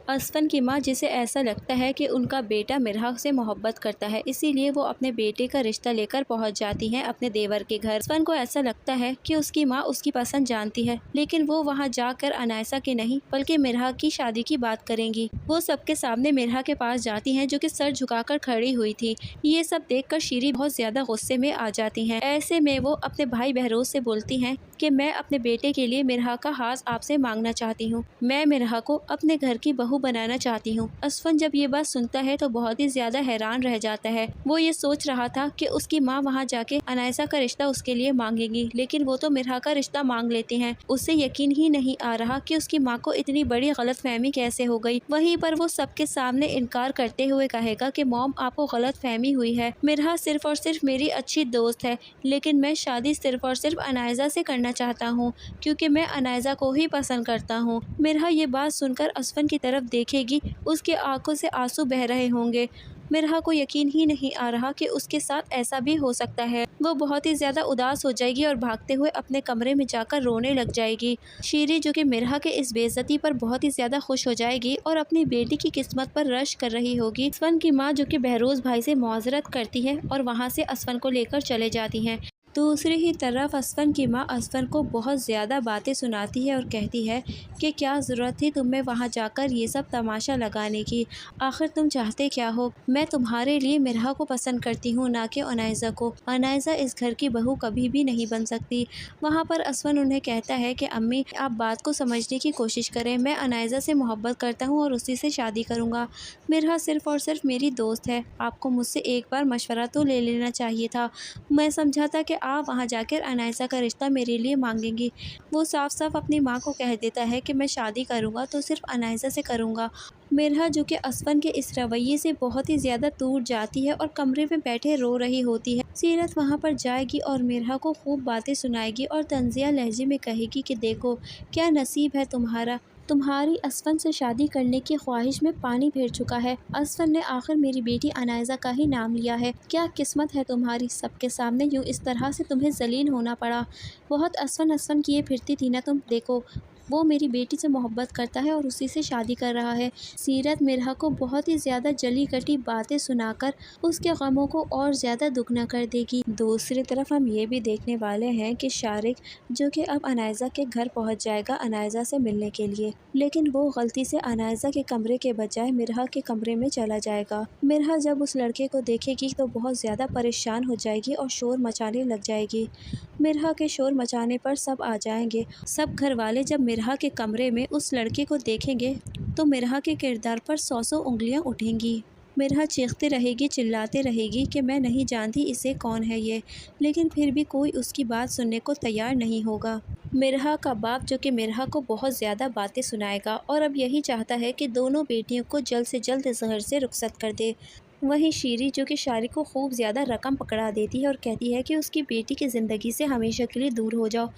असफन की माँ, जिसे ऐसा लगता है कि उनका बेटा मिरहा से मोहब्बत करता है, इसीलिए वो अपने बेटे का रिश्ता लेकर पहुंच जाती हैं अपने देवर के घर। असफन को ऐसा लगता है कि उसकी माँ उसकी पसंद जानती है, लेकिन वो वहाँ जाकर अनायसा की नहीं बल्कि मिरहा की शादी की बात करेंगी। वो सबके सामने मिरहा के पास जाती हैं, जो कि सर झुकाकर खड़ी हुई थी। ये सब देखकर शीरी बहुत ज्यादा गुस्से में आ जाती हैं। ऐसे में वो अपने भाई बहरोज से बोलती हैं कि मैं अपने बेटे के लिए मिरहा का हाथ आपसे मांगना चाहती हूँ। मैं मिरहा को अपने घर की बहू बनाना चाहती हूँ। असफन जब ये बात सुनता है तो बहुत ही ज्यादा हैरान रह जाता है। वो ये सोच रहा था कि उसकी माँ वहाँ जाके अनायसा का रिश्ता उसके लिए मांगेगी, लेकिन वो तो मिरहा का रिश्ता मांग लेती हैं। उसे यकीन ही नहीं आ रहा कि उसकी माँ को इतनी बड़ी गलतफहमी कैसे हो गई। वहीं पर वो सबके सामने इनकार करते हुए कहेगा कि मॉम, आपको गलतफहमी हुई है। मिरहा सिर्फ और सिर्फ मेरी अच्छी दोस्त है, लेकिन मैं शादी सिर्फ और सिर्फ अनायसा से करना चाहता हूँ, क्योंकि मैं अनायसा को ही पसंद करता हूँ। मिरहा ये बात सुनकर असफन की तरफ देखेगी, उसके आंखों से आंसू बह रहे होंगे। मिरहा को यकीन ही नहीं आ रहा कि उसके साथ ऐसा भी हो सकता है। वो बहुत ही ज्यादा उदास हो जाएगी और भागते हुए अपने कमरे में जाकर रोने लग जाएगी। शीरी, जो कि मिरहा के इस बेइज्जती पर बहुत ही ज्यादा खुश हो जाएगी और अपनी बेटी की किस्मत पर रश कर रही होगी। असफन की माँ, जो कि बहरोज भाई से मुआजरत करती है और वहाँ से असफन को लेकर चले जाती हैं। दूसरी ही तरफ असफन की माँ असफन को बहुत ज़्यादा बातें सुनाती है और कहती है कि क्या ज़रूरत थी तुम्हें वहाँ जाकर ये सब तमाशा लगाने की। आखिर तुम चाहते क्या हो? मैं तुम्हारे लिए मिरहा को पसंद करती हूँ, ना कि अनायसा को। अनायसा इस घर की बहू कभी भी नहीं बन सकती। वहाँ पर असफन उन्हें कहता है कि अम्मी, आप बात को समझने की कोशिश करें। मैं अनायसा से मोहब्बत करता हूँ और उसी से शादी करूँगा। मिरहा सिर्फ और सिर्फ मेरी दोस्त है। आपको मुझसे एक बार मशवरा तो ले लेना चाहिए था। मैं समझा था कि आप वहाँ जाकर अनायसा का रिश्ता मेरे लिए मांगेंगी। वो साफ साफ अपनी माँ को कह देता है कि मैं शादी करूँगा तो सिर्फ अनायसा से करूँगा। मिरहा, जो कि असफन के इस रवैये से बहुत ही ज़्यादा टूट जाती है और कमरे में बैठे रो रही होती है। सीरत वहाँ पर जाएगी और मिरहा को खूब बातें सुनाएगी और तंजिया लहजे में कहेगी कि देखो क्या नसीब है तुम्हारा, तुम्हारी असफन से शादी करने की ख्वाहिश में पानी फेर चुका है। असफन ने आखिर मेरी बेटी अनायसा का ही नाम लिया है। क्या किस्मत है तुम्हारी, सबके सामने यूँ इस तरह से तुम्हें जलील होना पड़ा। बहुत असफन असफन किए फिरती थी ना तुम, देखो वो मेरी बेटी से मोहब्बत करता है और उसी से शादी कर रहा है। सीरत मिरहा को बहुत ही ज़्यादा जली कटी बातें सुनाकर उसके गमों को और ज़्यादा दुगना कर देगी। दूसरी तरफ हम ये भी देखने वाले हैं कि शारिक, जो कि अब अनायसा के घर पहुंच जाएगा अनायसा से मिलने के लिए, लेकिन वो गलती से अनायसा के कमरे के बजाय मिरहा के कमरे में चला जाएगा। मिरहा जब उस लड़के को देखेगी तो बहुत ज़्यादा परेशान हो जाएगी और शोर मचाने लग जाएगी। मिरहा के शोर मचाने पर सब आ जाएंगे। सब घर वाले जब मिरहा के कमरे में उस लड़के को देखेंगे तो मिरहा के किरदार पर 100 उंगलियां उठेंगी। मिरहा चीखती रहेगी, चिल्लाते रहेगी कि मैं नहीं जानती इसे कौन है ये, लेकिन फिर भी कोई उसकी बात सुनने को तैयार नहीं होगा। मिरहा का बाप, जो कि मिरहा को बहुत ज़्यादा बातें सुनाएगा और अब यही चाहता है कि दोनों बेटियों को जल्द से जल्द इस घर से रुखसत कर दे। वहीं शीरी, जो कि शारिक को खूब ज़्यादा रकम पकड़ा देती है और कहती है कि उसकी बेटी की ज़िंदगी से हमेशा के लिए दूर हो जाओ।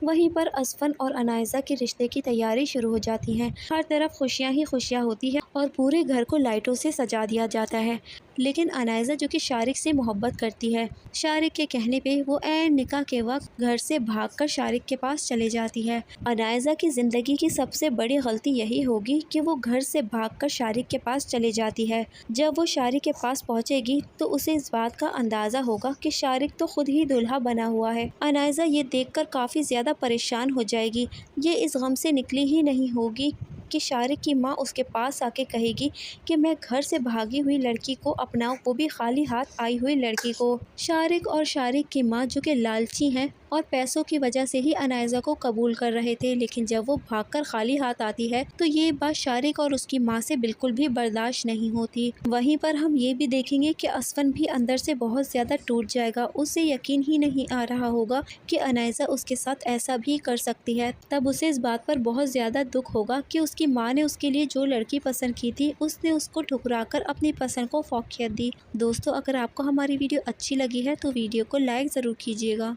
वहीं पर असफन और अनायसा के रिश्ते की तैयारी शुरू हो जाती है। हर तरफ खुशियां ही खुशियां होती है और पूरे घर को लाइटों से सजा दिया जाता है। लेकिन अनायसा, जो कि शारिक से मोहब्बत करती है, शारिक के कहने पे वो ऐन निकाह के वक्त घर से भागकर शारिक के पास चले जाती है। अनायसा की ज़िंदगी की सबसे बड़ी गलती यही होगी कि वो घर से भागकर शारिक के पास चले जाती है। जब वो शारिक के पास पहुंचेगी तो उसे इस बात का अंदाज़ा होगा कि शारिक तो खुद ही दूल्हा बना हुआ है। अनायसा ये देखकर काफ़ी ज़्यादा परेशान हो जाएगी। ये इस गम से निकली ही नहीं होगी कि शारिक की माँ उसके पास आके कहेगी कि मैं घर से भागी हुई लड़की को अपनाऊं, वो भी खाली हाथ आई हुई लड़की को। शारिक और शारिक की माँ, जो कि लालची हैं और पैसों की वजह से ही अनायसा को कबूल कर रहे थे, लेकिन जब वो भागकर खाली हाथ आती है तो ये बात शारिक और उसकी माँ से बिल्कुल भी बर्दाश्त नहीं होती। वहीं पर हम ये भी देखेंगे कि असफन भी अंदर से बहुत ज़्यादा टूट जाएगा। उसे यकीन ही नहीं आ रहा होगा कि अनायसा उसके साथ ऐसा भी कर सकती है। तब उसे इस बात पर बहुत ज़्यादा दुख होगा कि उसकी माँ ने उसके लिए जो लड़की पसंद की थी उसने उसको ठुकराकर अपनी पसंद को फौकियत दी। दोस्तों, अगर आपको हमारी वीडियो अच्छी लगी है तो वीडियो को लाइक ज़रूर कीजिएगा।